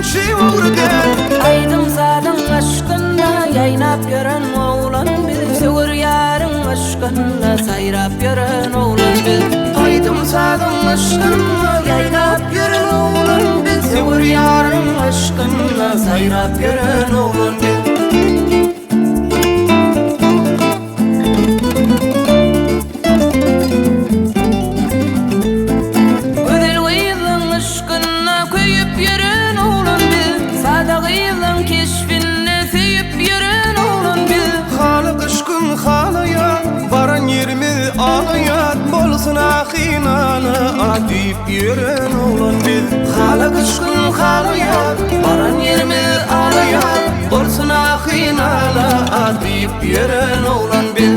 şey uğradı. Aydım sadım aşkınla yaynap gören oğlan bil. Sevur yarın aşkınla sayrap gören oğlan bil. Aydım sadım aşkınla yaynap gören oğlan bil. Sevur yarın aşkınla sayrap gören oğlan bil. Adip yürün oğlan bil. Hala kışkın halaya baran yerimi alaya. Bolsun ahin ala adip yürün oğlan bil.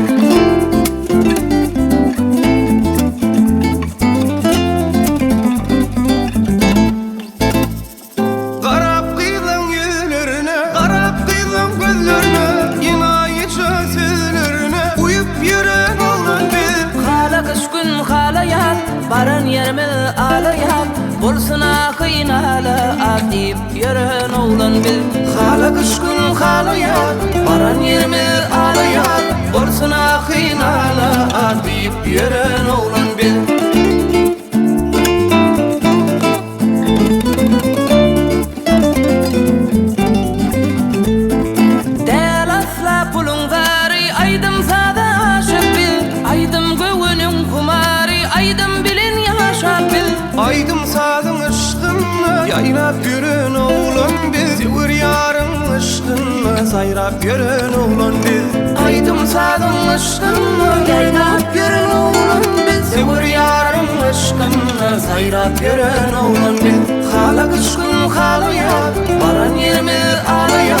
Qarab qıylan yüzlerine, qarab qıylan gözlerine, inayıcı sözlerine uyup yürün oğlan bil. Hala kışkın halaya baran yerimi alaya. Bolsun ahin ala adip yürün oğlan bil. Hala kışkın halaya baran yerimi alaya. Bolsun ahin ala adip yürün oğlan bil. Aydım sadım aşkınla yaynap görün oğlan bil. Sevur yarın aşkınla sayrap görün oğlan bil. Aydım sadım aşkınla yaynap görün oğlan bil. Sevur yarın aşkınla sayrap görün oğlan bil. Hala kışkın halaya baran yerimi alaya.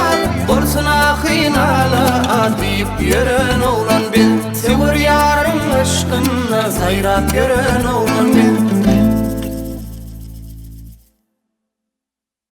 Bolsun ahin ala adip yürün oğlan bil. Sevur yarın aşkınla sayrap görün